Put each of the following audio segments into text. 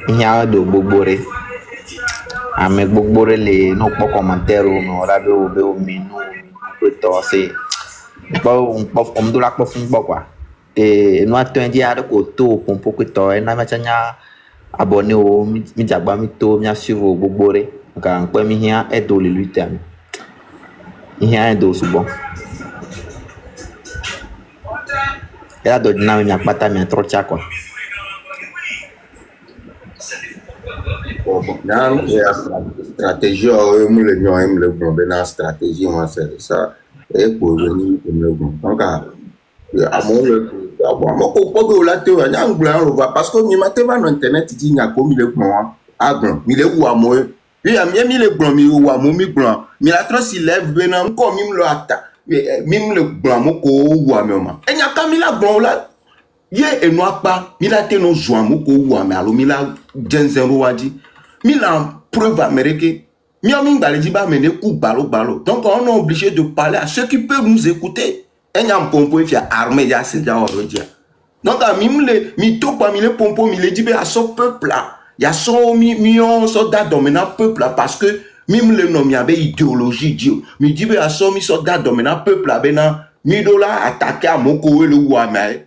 Nya do bogbore. Ame bogbore le no po commentaire no ra be o mi no pe to se. Po do la po fun po kwa. Te no ato ndi ara ko to pompo ko to na ma chanya abonné o mi jagba mi to mi suivre bogbore. Ka npe mi hia edo le lutte ami. Hia edo subo. Ela do na mi akpata mi trocha kwa. Dans la stratégie, la stratégie, c'est ça. Et pour venir, donc, à mon parce que ni matema no internet dit nya ko mi le gbon agbon mi le wu amo bi am mi le gbon mi wu amo mi gbon mi la tro si lève be na ko mi lo ata mi le gbon mo ko wu amo ma enya ka mi la gbon la ye enu apa mi la te no zo amo ko wu amo alo mi la jenzero wadi mi la preuve américaine mi o mi ngba le di ba me ne ku balo donc on est obligé de parler à ceux qui peuvent nous écouter enya mpompo e fia armée ya se ja orodia. Donc, mi to pa mi le pompo mi le dit à son peuple là. Il y a son million soldats dominant peuple là parce que mim le nom y avait idéologie dio. Mi dit à son mi soldats dominant peuple là bena mi dola attaquer à moko le ouame.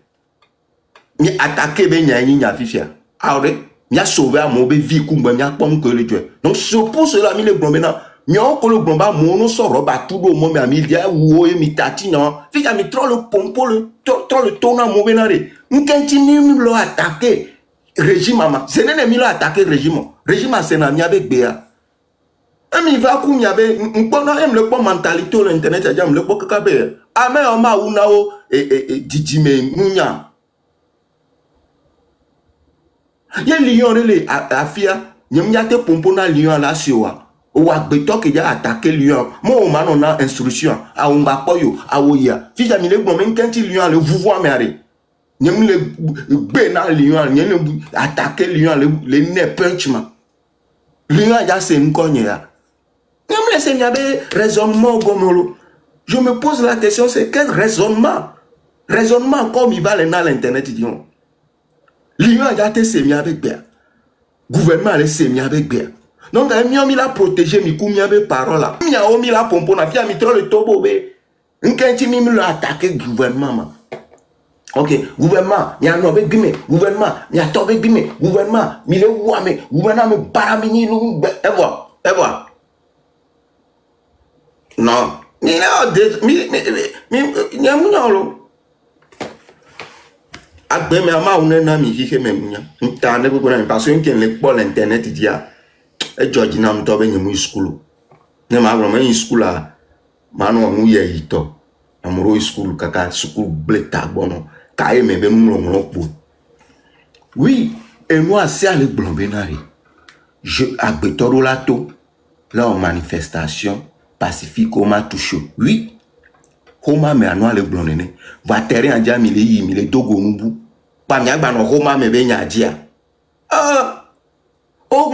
Mi attaquer ben nya fifia. Aure mi a sauvé à mon vie kumba mi a pom que le dieu. Donc c'est pour cela mi le bon maintenant mi on ko le bon ba mono so roba tout do mo mi dia wo e mi tati non. Fika mi trop le pompo le trop le tona mo benare. Nkenti mi lo attaquer régime ama. Ce n'est mi lo attaquer régime. Régime c'est na mi avec Béa. Ami va ku mi avec mpono em le po mentalité sur internet ajam le po kakabe. Ame o ma una o didime munya. Ye lion le afia nyamnyate pompo na lion la siwa. Ou à beto que ya attaqué lion. Moi on a instruction. A on va poyo a oya. Si jamais le bon quand il lion le vous voir mais nyam le bena lion nyam attaquer lion le ne punchman. Lion ya c'est nkonye ya. Nyam le c'est nyabe raisonnement gomolo. Je me pose la question c'est quel raisonnement? Raisonnement comme il va dans l'internet disons. Lion ya te c'est avec bien. Gouvernement le c'est avec bien. Donc, mi la protégé, mi kou mi avait parole là. Mi a omi la pompo na fia mi trop le tobo be. Nkenti mi le attaquer gouvernement. Ok, gouvernement, mi a no be gime, gouvernement, mi a tobe gime, gouvernement, mi le wame, gouvernement me paramini lu e voir. Non, mi la mi lo. Agbe mi ama une na mi fiche me munya. Ntane ko na parce que le pôle internet dia. Et George nam to be nyamu school ne ma gro ma school a ma no mu ye hito amuro school kaka school bleta bono ka e me be mu lo po oui et moi c'est à le blombenari je agbetoro lato là en manifestation pacifique au ma touche oui homa me anwa le blonene va terrain anja mi le yi mi le dogo nubu pa mi agba no homa me be nya dia oh,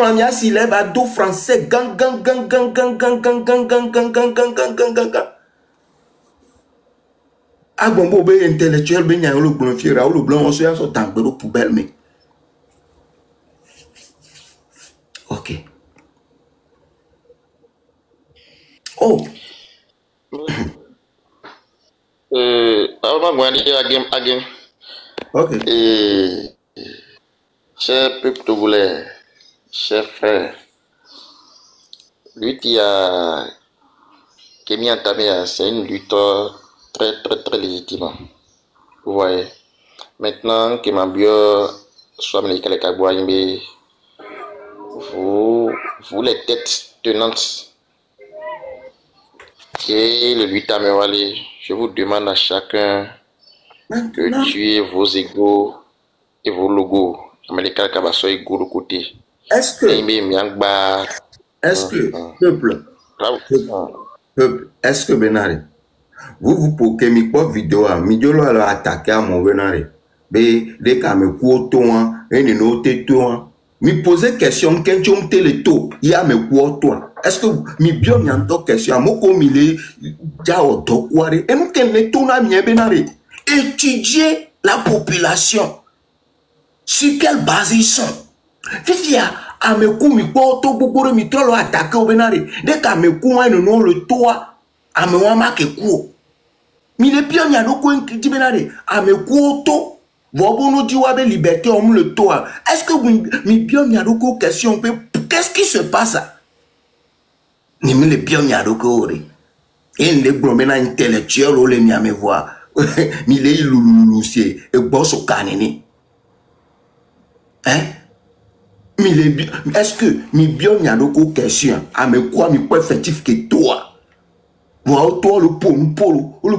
Gramia s'il lève à dos français, gang. Ah, bon, intellectuel, ben, y'a le blanc, fier, le blanc, on se a son tank de poubelle, mais. Ok. Oh. Alors, moi, again. Ok. Cher peuple togolais, cher frère, lui qui a mis entamé, c'est une lutte très légitime. Vous voyez. Maintenant que ma bio soit médical et vous les têtes tenantes et le lutte à me je vous demande à chacun de tuer vos égos et vos logos. Est-ce que peuple, est-ce que Benari, vous pouvez me vidéo à Midjolo à attaquer à mon Benari, dès qu'à me couteau, et ne noter toi, me poser question, quand tu me téléto, il y a me couteau. Est-ce que mi bien n'y a question, à mon comilé, jao dokware, et nous qu'elle ne tourne à mi Benari, étudier la population. Sur quelle base ils sont? Fifia, ameku mi poto gbogbo mi trolo attaquer au benare. Dès qu'ameku moi non le toit, amewa ma ke ku. Mi le pion ya no ko di benare, ameku auto. Vobono diwa be liberté on le toit. Est-ce que mi pion ya no ko question pe qu'est-ce qui se passe? Ni mi le pion ya no ko re. Et le bromena intellectuel o le mi ame voir. Mi le ilululu c'est e bosso kanene. Hein? Est-ce que mi bien n'y a d'autres questions à me quoi mi quoi effectif que toi voilà toi le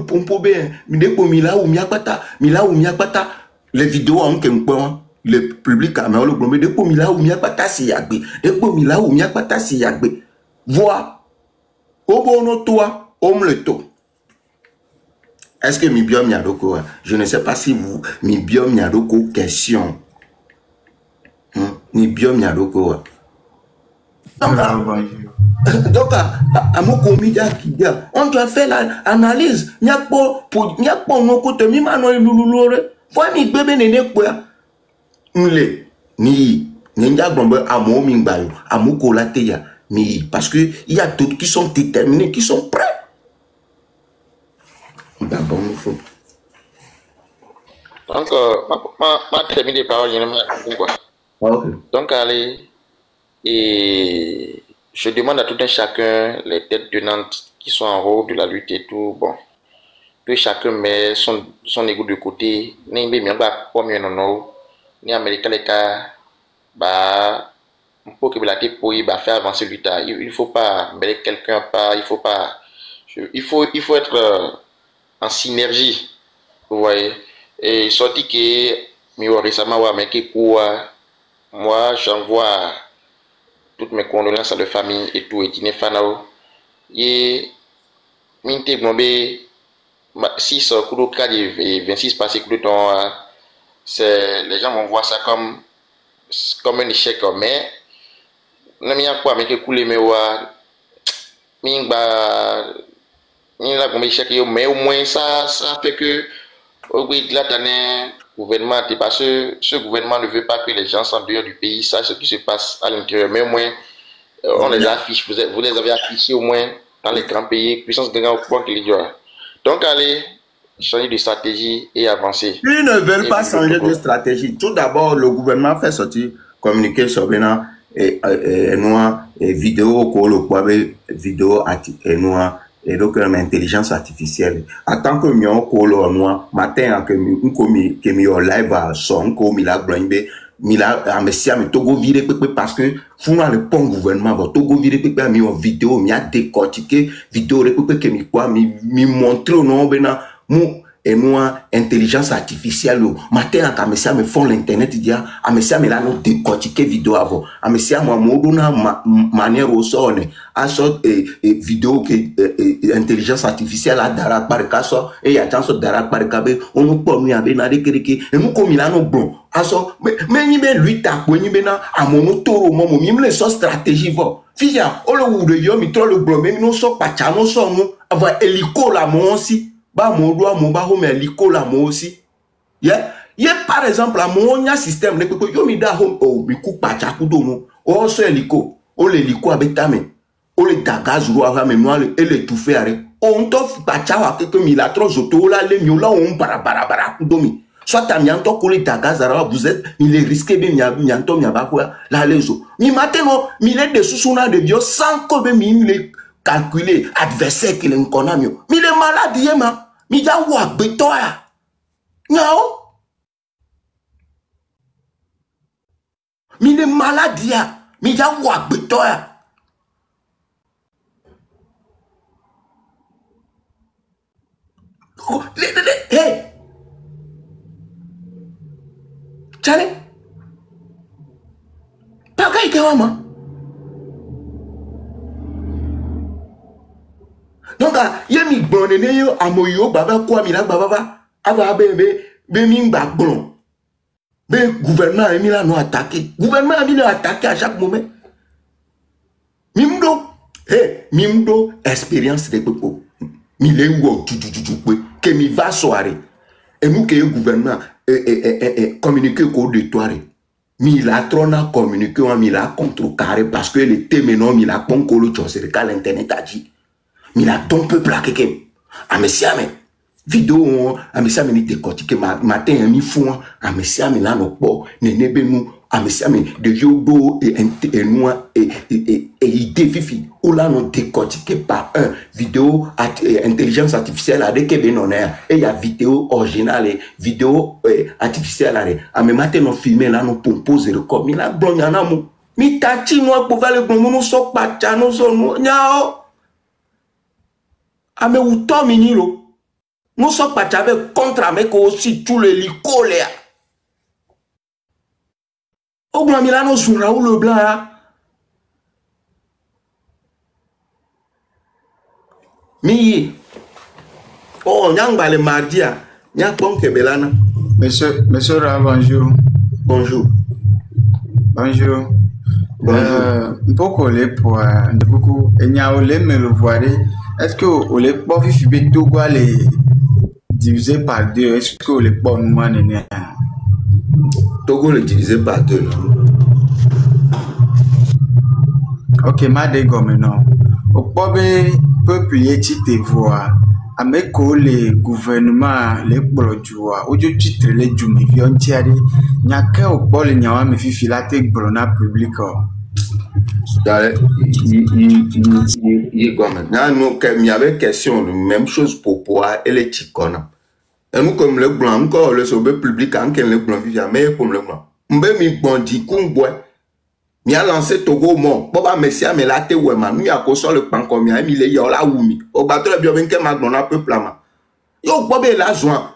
pompo bien mi déco mi là où mi a pata les vidéos en qu'un le public a mais le premier déco mi là où mi a pata si yagbe déco mi là où mi a pata si yagbe vois au bon toi homme le taux. Est-ce que mi bien n'y a d'autres je ne sais pas si vous mi bien n'y a d'autres questions. Ni bien mi adoko donc à mon comédien qui dit on doit faire l'analyse n'y a pas non côté mi mano lululore faut mi bébé nene quoi mle ni nja bombe à mon mingbayo à mon colateya mi parce que il y a d'autres qui sont déterminés qui sont prêts d'abord il faut donc ma terminer par quoi. Okay. Donc, allez, et je demande à tout un chacun, les têtes tenantes qui sont en haut de la lutte et tout, bon, que chacun met son ego de côté, ni bien pas mieux non, ni américain les cas, bah, pour que la tête pour faire avancer lutte, il faut pas mettre quelqu'un pas, il faut pas, il faut être en synergie, vous voyez, et sorti que, mais récemment, mais qui quoi. Moi, j'envoie toutes mes condoléances à la famille et tout, et Tine Fanao. Et, minte gnombe, 6 coups de cadre et 26 passés coups de temps, les gens vont voir ça comme un échec, mais, n'a mis à quoi, mais que couler, mais mais au moins ça fait que, au bout de la année, gouvernement, parce que ce gouvernement ne veut pas que les gens en dehors du pays sachent ce qui se passe à l'intérieur. Mais au moins, on les affiche, vous les avez affichés au moins dans les grands pays, puissance de grand point que les gens. Donc, allez changer de stratégie et avancer. Ils ne veulent pas changer de stratégie. Tout d'abord, le gouvernement fait sortir communiquer sur Bénin et noir et vidéo, vidéo et noir. Et donc, l'intelligence artificielle. En tant que mion kolo moi, matin, que mi live à son, ko mi la blonde, mi la, amesia, mi togo vire parce que, funa le pont gouvernement, togo vire mi en vidéo, mi a décortiqué, vidéo, que mi quoi, mi montre au nom, bena, mou, et moi, intelligence artificielle, matin, amesia me font l'internet, il dit, amesia me la non décortiqué vidéo avant, amesia moi, modona manière au son, à sorte, vidéo que, intelligence artificielle, à dara par casso, et à chance dara par cabé, on nous peut nous avoir des crédits, et nous, comme il a nos bons, à sorte, mais ni ben lui, t'as quoi, ni ben, à mon taureau, mon mime, les sortes stratégie, va. Fia, on le ou de yo, mi trop le blanc, mais nous sommes pas chano, sommes, avoir hélico là, mon aussi. Ba mon doigt mon ba home liko la mo aussi yeah par exemple la mo nya système le ko yo mi da home o mi ku pa cha ku do mo o so liko o le liko abetame o le dagaz ro ava me no e le tout faire on to pa cha wa ke mi la trop zoto la le mi la on bara ku do mi soit ta mianto ko le dagaz ara vous êtes il est risqué de mianto mi ba quoi la lezo mi mateno mi le de susuna de bio sans ko be mi le calculer adversaire qu'il est connaît mieux. Mais il est malade, il est malade. Mais il y a un béton. Non. Mais il est malade, mais il y a un béton. Hey. Charlie. Pas qu'à y avoir, moi. Donc, il y a mis bon yo amoyo baba quoi mi la baba ava be mi ba bon. Be gouvernement a mis là nous attaquer. Gouvernement a mis nous attaquer à chaque moment. Mimdo expérience de popo. Mi le wo tu que mi va soirée. Et nous que le gouvernement communiquer ko de toile. il a trop communiqué, il a contrecarré parce que le thème non, il a concolu, c'est le cas l'internet a dit. Il a ton peuple à quelqu'un. Ah, mais si, mais vidéo, ah, mais ça, mais il décortique, matin, il faut, ah, mais si, mais là, non, bon, n'est nous, ah, mais ça, mais de yobo et noir et idée fifi, ou là, non, décortiqué par un vidéo, intelligence artificielle, avec Kevin Honor, et il y a vidéo originale, et vidéo artificielle, ah, mais matin, non, filmé, là, non, compose le corps, mais là, bon, il y en a, mais t'as dit, moi, pour faire le bon, nous, sommes pas, nous, sommes, non, ah, mais où t'as mini, nous sommes pas avec contre avec aussi tous les licoles. Au grand Milano sur Raoul Leblanc là. Mi. Oh, nyanga le mardi à. Nyak bon kebelana. Monsieur Raoul, bonjour. Bonjour. Bonjour. Bonjour. Beaucoup les pour beaucoup. Et nya olé me le voir. Est-ce que olé pas vivre tout quoi les divisé par deux? Est-ce que olé pas nous maner? Togo le divisé par deux. Ok, ma dégomme non. Au peuple y est voir. Avec les gouvernements, les produits, au lieu de titre les jumivions tiari, n'y qu'un au bol et n'y a pas filate brona public. Il y avait question de même chose pour pouvoir et les ticona. Et nous, comme le blanc, encore le sauvé public, en quel le blanc vivait, mais comme le blanc. M'be mi bondi kumboy. Mi a lancé Togo mon. Boba messia me late ouema. Mi a koso le pan comme mi a mis les yola oumi. Au bateau le bio venke magnona peu plama. Yo bobe la joint.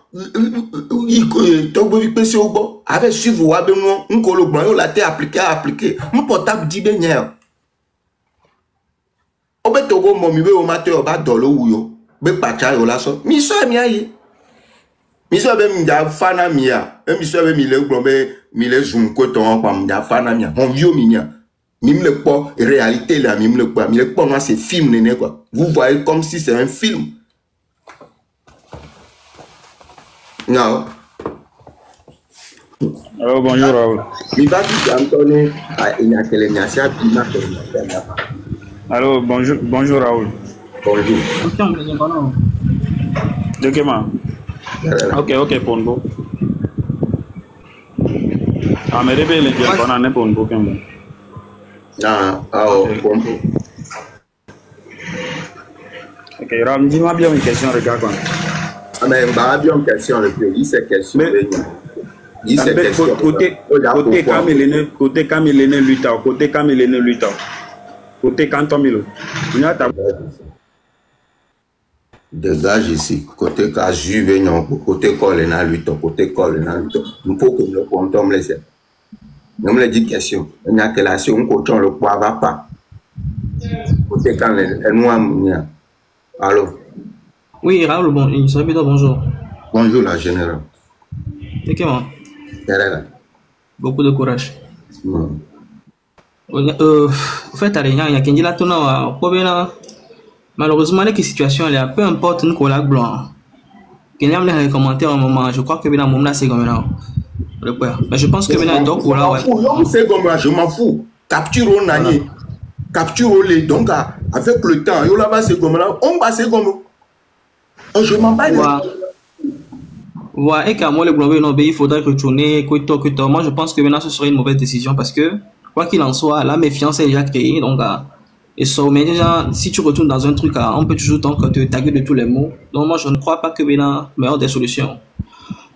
Togo vi pese au bo. Avec suivre ou abe mon. N'kolo blanc yo late appliqué. Mon portable dit ben hier. Obe Togo mon mi be o mate yo ba dolo ou yo. Be pacha yo la so. Mi so mi aye. Mi so be mi da fana mi ya. E mi so be mi le glombe mi le zoom ko ton pa mi da fana mi ya. Mon vieux mi ya. Mi me le pas réalité là, mi me le pas. Mi le pas moi c'est film néné quoi. Vous voyez comme si c'est un film. Non. Alors bonjour Raoul. Mi va dire Antonio il y a que les nyasia bi na que Alors bonjour Raoul. Bonjour. De comment? Ok, Pongo. Ah, mais les gens qu'on a n'est Pongo quand même. Ah, oh, Pongo. Ok, Ram, dis-moi bien une question, regarde quoi. Ah, mais bah, bien une question, le pays, c'est question. Il c'est question. Côté Camille Luta, côté Camille Luta. Côté Canton Milo. Dégage ici, côté cas juve, côté colena lutte, côté colena lutte. Nous faut que le compte me laisse. Nous me dit question. Il n'y a que la on coton le poids va pas. Côté quand elle noie mounia. Allô? Oui, Raoul, bon, il serait bien bonjour. Bonjour la générale. Et comment? Beaucoup de courage. En fait, il y a quelqu'un qui a malheureusement, les situations, peu importe nous collègue blanc. Qu'il y a les commentaires un moment, je crois que bien moment là c'est comme là. Mais je pense que bien donc là ouais. C'est comme là, je m'en fous. Capture on nani. Capture les donc avec le temps, yo là-bas c'est comme là, on va c'est comme. Je m'en bats. Voilà, et qu'à moi le blanc non, il faudrait retourner que moi je pense que maintenant ce serait une mauvaise décision parce que quoi qu'il en soit, la méfiance est déjà créée donc et ça, mais déjà, si tu retournes dans un truc, on peut toujours donc te taguer de tous les mots. Donc moi, je ne crois pas que maintenant, meilleure des solutions.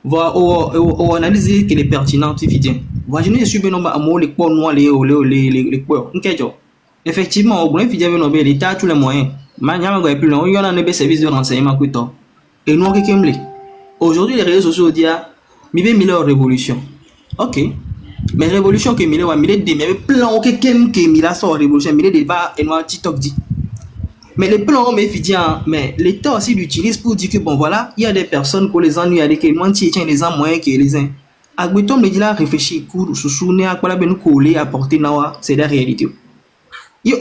Voilà, on analyse qu'il est pertinent, tu dis. Voilà, je ne suis pas à moi les points noirs, les points. Effectivement, au bout de l'État a tous les moyens. Maintenant, il y a un service de renseignement qui est et nous, aujourd'hui, les réseaux sociaux disent, mais il y a une révolution. Ok. Mais révolution que Mille des mais plan que Mille sort révolution Mille débat et noir TikTok dit. Mais les plans mais l'État aussi l'utilise pour dire que bon voilà, il y a des personnes pour les ennuyer avec les moins tiens les ans moyens que les uns. Agbeton me dit là réfléchir court sous souvenir à quoi la ben coller apporter nawa, c'est la réalité.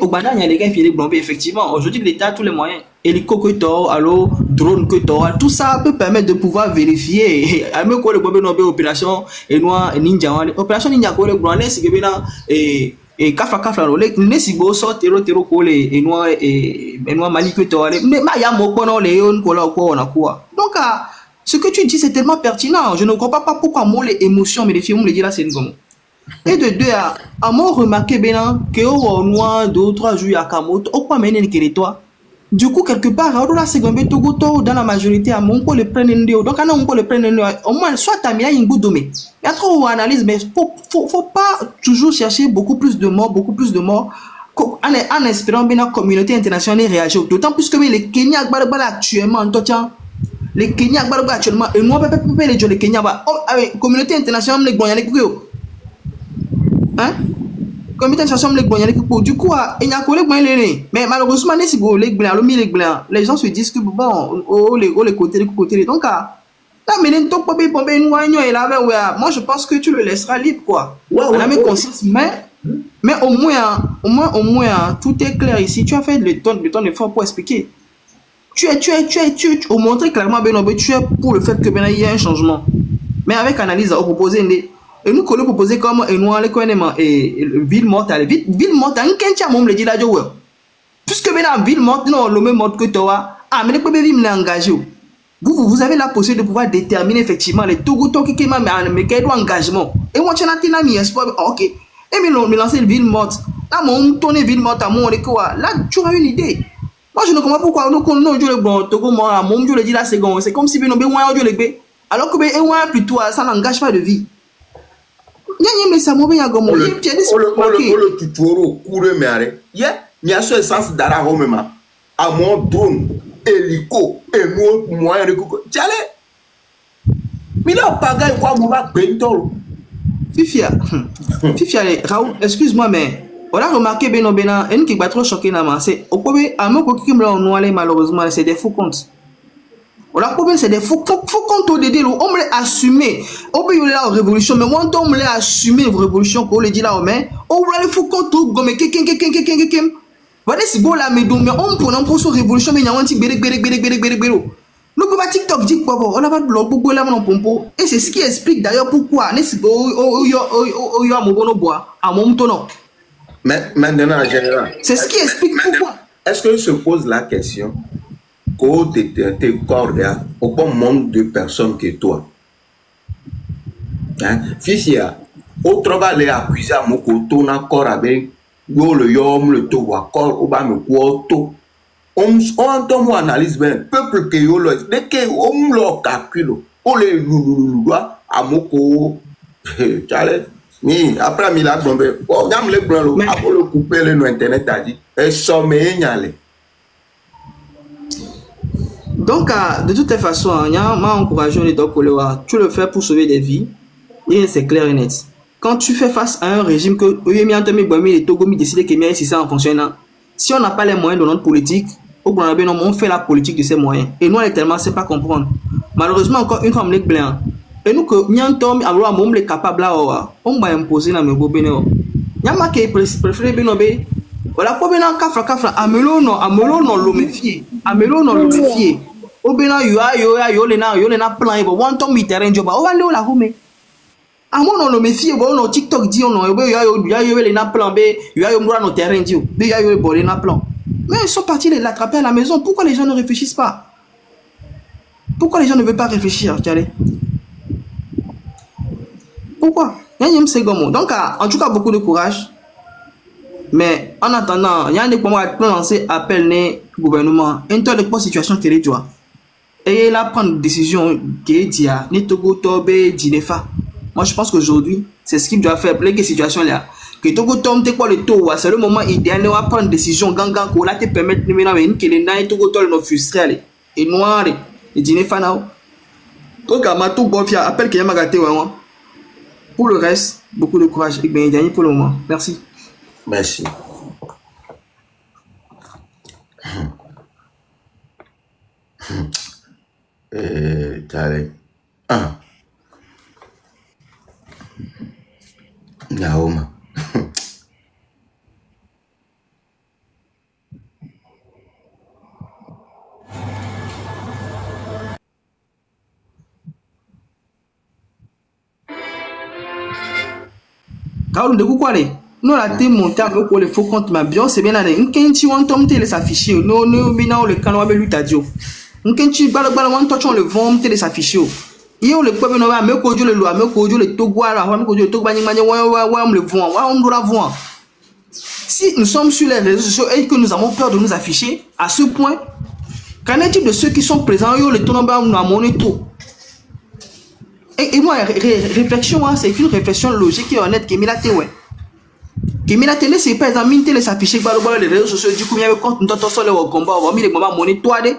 Au Ghana, il y a des gars qui viennent effectivement. Aujourd'hui, l'État a tous les moyens. Hélico, allo, drone, tout ça peut permettre de pouvoir vérifier. Même quand le Bombé Nobé opération, et noir, ninja, opération ninja, quoi, le grand, c'est que maintenant, et kafa, les sibo sort, terreau, et noir, mali, que mais il y a mon point, les on, quoi. Donc, ce que tu dis, c'est tellement pertinent. Je ne comprends pas pourquoi moi, les émotions, mais les films, les dit là, c'est une gomme. Et de deux, à moi remarqué bien que au noir 2 ou 3 jours à Kamoto, au point mener les toi. Du coup, quelque part, on a secondé Togo dans la majorité à mon le prendre donc on peut le prendre au moins soit t'as mis un bout de mais il y a trop d'analyse, mais faut pas toujours chercher beaucoup plus de morts en espérant bien la communauté internationale réagir, d'autant plus que les Kenya actuellement les Kenya actuellement et moi les Kenya communauté internationale les hein? Comme il du coup, il y a mais malheureusement, les gens se disent que bon, les côtés, donc, moi je pense que tu le laisseras libre, quoi. On a mis conscience, mais au moins, tout est clair ici. Tu as fait le ton effort pour expliquer. Tu au montrer clairement, tu es pour le fait que il y a un changement. Mais avec analyse, on propose et nous collons proposer comme et nous allons connaître ville morte ville morte un kencha mom le dit là puisque maintenant ville morte non le même mode que toi mais les premiers vivre engagé vous avez la possibilité de pouvoir déterminer effectivement les Togo qui mais quel engagement et moi tu as mis espoir ok et mais lancer ville morte là mon tourner ville morte à mon quoi là tu as une idée. Moi je ne comprends pas pourquoi nous le bon Togo moi mon Dieu le dit là c'est comme si nous besoin le alors que plutôt ça n'engage pas de vie. Le tutoriel court mais il y a ce essence d'ara homema à mon drone hélico et nous moyen de tiale mais là pas gagner quoi mon va bentol Fifia Raoul excuse-moi mais on a remarqué Bena et qui va trop choqué c'est au premier à mon qui me l'a malheureusement c'est des faux comptes. On a problème c'est des faux comptes au dédé on me l'a assumé on peut y aller la révolution mais moi on me l'a assumé révolution qu'on le dit là mais on va les faux comptes comme voilà si bon là mais donc on prend pour sur révolution mais il y a un petit bérék nous pouvons TikTok dit quoi on a pas de blog pour là mon pompo et c'est ce qui explique d'ailleurs pourquoi n'est-ce pas yo à mon bon bois à mon tono mais maintenant en général c'est ce qui explique pourquoi est-ce que se pose la question qu'au tes corps au bon nombre de personnes que toi hein fisia au travail les accuser à mon côté on a corps avec le yom le to corps au bas me quarto on entend analyse ben peuple que yo le dès que on le calcule on les doit à mon côté ni après mi la bombe oh gam le blanc après le couper le internet a dit et sommeil nyale. Donc, de toute façon, il y a encouragé les deux tu le fais pour sauver des vies, et c'est clair et net. Quand tu fais face à un régime que les Togomi décident que si ça en fonctionne, si on n'a pas les moyens de notre politique, on fait la politique de ces moyens. Et nous, on est tellement, c'est pas comprendre. Malheureusement, encore une fois, on est blanc. Et nous, que nous sommes capables on va imposer dans mes beaux bénéo. Il y a ma qui préféré bénobé. Voilà, pour bénin, kafra, amelo non le méfier. Au bénin, yo lena plan, et bon, ton mi terrain, job, on va aller au la home. À mon le méfier, bon, no TikTok dit, on yo lena plan, yo no terrain, yo lena plan. Mais ils sont partis les l'attraper à la maison. Pourquoi les gens ne réfléchissent pas? Pourquoi les gens ne veulent pas réfléchir, pourquoi? Donc, en tout cas, beaucoup de courage. Mais en attendant, il y a des moments qui ont lancé appel au gouvernement. Et toi, de situation qui est là. Et là, prendre une décision qui est dit à Togo Tobe Dinefa. Moi, je pense qu'aujourd'hui, c'est ce qu'il doit faire pour les situations là. Que Togo Tom te quoi le taux, c'est le moment idéal de prendre une décision gangan pour là te permettre de mener que les nains Togo Tom no frustré et noir et Dinefa now. Donc, à ma tout bon appel qui est magaté vraiment. Pour le reste, beaucoup de courage et bien gagné pour le moment. Merci. Merci. Tare. Naoma. Raoul, de quoi aller? Nous, la thé monté avec le faux compte, ma bien, c'est bien là. Un kenchi, on tombe, les afficher. Non, non, bina, le canot, avec l'utadio. Un kenchi, on touche, le vent, les afficher. Il y a le peuple, on va me cojo le loi, me cojo le togoala, on va me cojo le togba, on le vent, on doit voir. Si nous sommes sur les réseaux sociaux et que nous avons peur de nous afficher, à ce point, qu'en est-il de ceux qui sont présents, ils ont le tournant, nous avons tout. Et moi, réflexion, hein, c'est une réflexion logique et honnête qui est mise à télé. Qui est mise à télé, c'est par exemple, une télé s'afficher par les réseaux sociaux, du coup, il y a un compte, nous avons le combat, on va mis les moments monitoirés.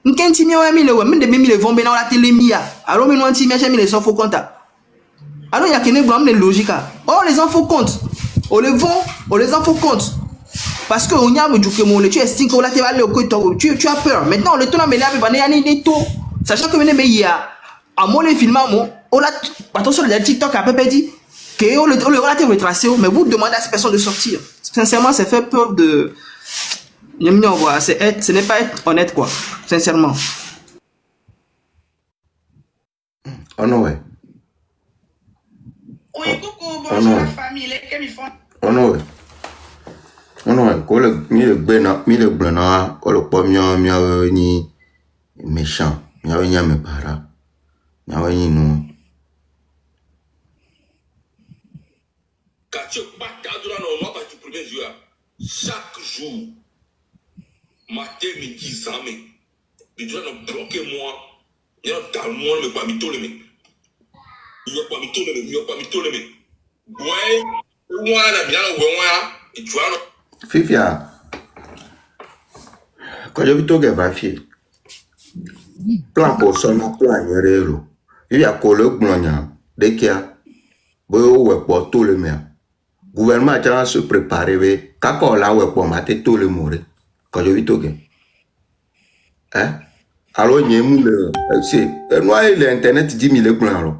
Nous avons mis les moments, même des les vont bien dans la télé, alors nous avons mis les infos comptes. Alors il y a quelque chose de logique. Oh, les infos comptent. On les vend, on les infos comptent. Parce que on y a du que tu estimes que là tu vas aller au côté, tu as peur. Maintenant, le temps mais là, il y a des taux. Sachant que il y a à mon film, on a attention les TikTok à peu dit que on le relative retracé, mais vous demandez à ces personnes de sortir. Sincèrement, c'est fait peur de. Ce n'est pas être honnête quoi. Sincèrement. Oh non ouais. Oui, coucou, bonjour la famille, les qu'est-ce qu'ils font? Oh non ouais. Oh non ouais. Quand le mille blanc, quand le pomme ni méchant, ni mes parents, ni nous. Quand tu pas cadre là, on va pas du premier jour. Chaque jour, matin, midi, samedi, il doit nous bloquer moi. Il y a dans le monde, mais pas tout le monde. Il y a pas tout le monde. Ouais, moi, la bien, et tu vois. Fifia, quand je vis tout que va faire, plan pour son plan réel. Il y a collé blanc, dès qu'il y a, ouais pour tout le monde. Gouvernement a se préparer, quand on l'a ouais pour mater tout le monde. Quand je vis tout que, hein? Alors il y a moule, c'est, moi l'internet 10 000 blancs alors.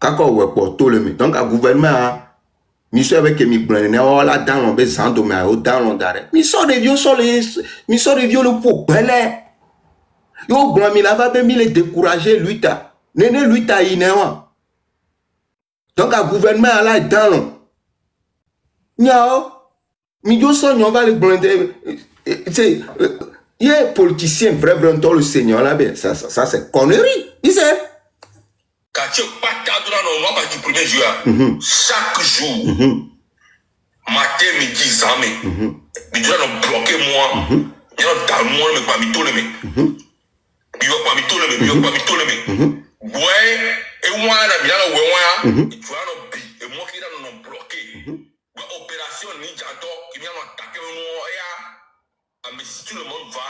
Quand on ouais pour tout le monde, donc le gouvernement Monsieur avec mes blancs, on l'a dans l'ombre, sans dommage, dans l'ombre d'arrêt. Mais sort de vieux sur les, mais sort de vieux le pour belé. Yo blanc, mais là va bien les décourager, lui ta, néné lui ta inéwa. Donc le gouvernement là dans l'ombre. Niao, mais yo son on va les blancs, c'est, il y a un politicien vrai vraiment le Seigneur là, ben ça c'est connerie, il sait. Quand tu pas cadre là, on va pas du premier jour. Chaque jour, matin, midi, samedi, il doit nous bloquer moi. Il y a dans le monde, mais pas tout le monde. Il y a pas tout le monde. Ouais, et moi, la bien, ouais, tu vois, et moi qui nous bloqué. Opération Ninjato, qui vient m'attaquer, mais si tout le monde va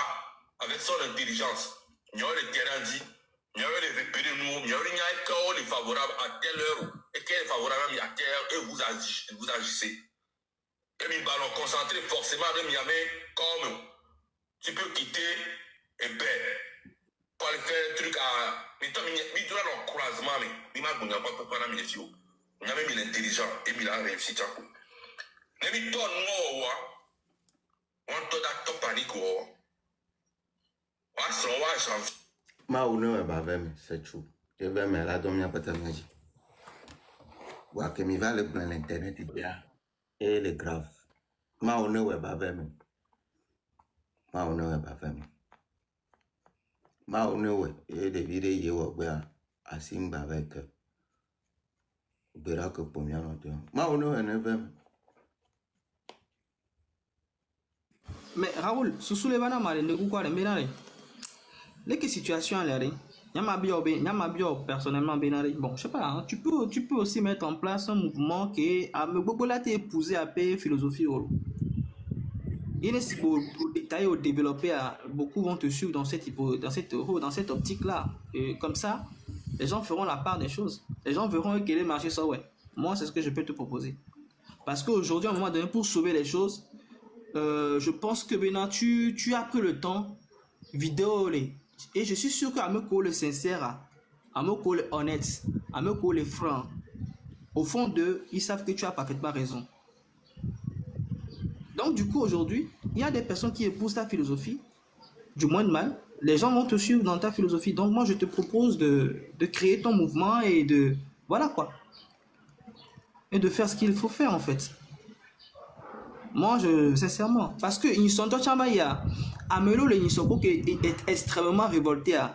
avec son intelligence, il y a le terrain dit. Il y a les repérer nous, il y a les favorables à telle heure, et qui est favorable à telle heure, et vous agissez. Et les ballons concentrés, forcément, même il y avait comme tu peux quitter, et ben, pour aller faire un truc à. Mais toi, il doit avoir un croisement, mais il m'a pas préparé à mes yeux. Il a même mis l'intelligent, et il a réussi. Mais il doit nous, on doit panique. On va Ma ou ne va vers moi, c'est tout. Je vais me la donner à peut-être magie. Voir que mi va le plan l'internet et le grave. Ma ou ne va vers moi. Ma ou ne va vers moi. Ma ou ne va et des vidéos à Simba avec Berac pour bien longtemps. Ma ou ne va vers moi. Mais Raoul, sous les bananes, il ne quoi les ménages. Les situations là, Yamabio personnellement Benari. Bon, je sais pas, hein, tu peux aussi mettre en place un mouvement qui est beaucoup là t'es épousé à paix philosophie. Il est pour détailler ou développer, beaucoup vont te suivre dans cette optique là. Et comme ça, les gens feront la part des choses. Les gens verront quel est le marché ça ouais. Moi c'est ce que je peux te proposer. Parce qu'aujourd'hui à un moment donné pour sauver les choses, je pense que maintenant tu as pris le temps vidéo et je suis sûr qu'Ameko le sincère, Ameko le honnête, Ameko le franc, au fond d'eux, ils savent que tu as parfaitement raison. Donc du coup aujourd'hui, il y a des personnes qui épousent ta philosophie, du moins de mal, les gens vont te suivre dans ta philosophie. Donc moi je te propose de créer ton mouvement et de, voilà quoi. et de faire ce qu'il faut faire, en fait. Moi, sincèrement, parce que ils sont Amelo le Nisoko qui est extrêmement révolté à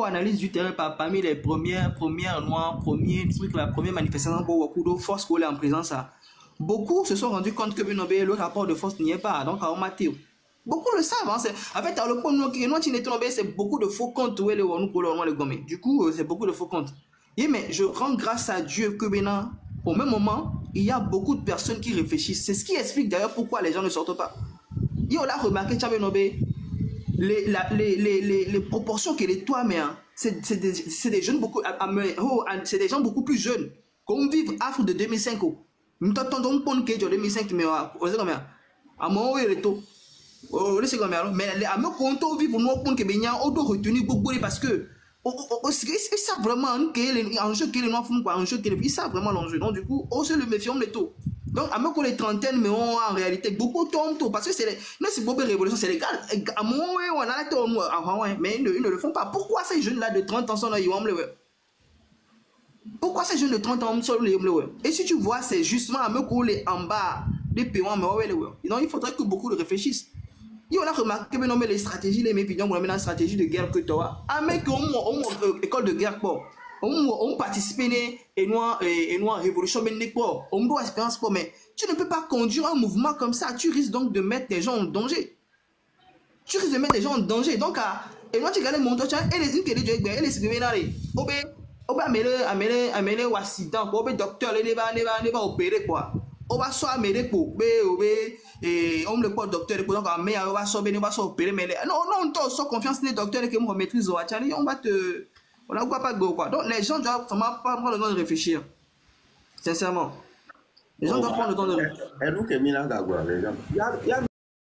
analyse du terrain parmi les premières noirs, premiers trucs, la première manifestation pour Wakudo, force qu'on est en présence à. Beaucoup se sont rendus compte que le rapport de force n'y est pas, donc à Omateo. Beaucoup le savent, hein, en fait, le point c'est beaucoup de faux comptes où le gomme. Du coup, c'est beaucoup de faux comptes. Mais je rends grâce à Dieu que maintenant, au même moment, il y a beaucoup de personnes qui réfléchissent. C'est ce qui explique d'ailleurs pourquoi les gens ne sortent pas. Il a remarqué, les proportions qu'il est toi, mais c'est des jeunes beaucoup, c'est des gens beaucoup plus jeunes. Comme vivent Afrique de 2005. Nous t'entendons pas que 2005, mais à mon où il est tôt. Mais à mon compte, vivre nous pour que Benya auto retenu beaucoup parce que ils savent vraiment que l'enjeu qui est le noir font quoi, enjeu qui ils savent vraiment l'enjeu. Donc du coup, on se le méfie on les tôt. Donc à mon les trentaines, mais en réalité beaucoup tombent tôt parce que c'est beaucoup de révolution, c'est les gars. À mon on a la mais ils ne le font pas. Pourquoi ces jeunes là de 30 ans sont là, ils vont le pourquoi ces jeunes de 30 ans sont là? Et si tu vois, c'est justement à me coller en bas des paiements, mais donc il faudrait que beaucoup de réfléchissent. Il a remarqué que les stratégies, les médias, on a une stratégie de guerre que toi. Ah, mais qu'on école de guerre, on participe et nous révolution, mais on doit expérience, mais tu ne peux pas conduire un mouvement comme ça. Tu risques donc de mettre des gens en danger. Donc, et moi, tu regardes mon toit, et les unes et les séminaires, amener ou accident, docteur, les va opérer quoi. On va soit amener pour et on le porte docteur pour donc mais on va soit opérer mais non toi sans confiance les docteurs que moi maîtrise on va te on a quoi donc les gens doivent vraiment prendre le temps de réfléchir sincèrement les gens doivent prendre le temps de réfléchir. Et nous que mina gagwa les gens il y a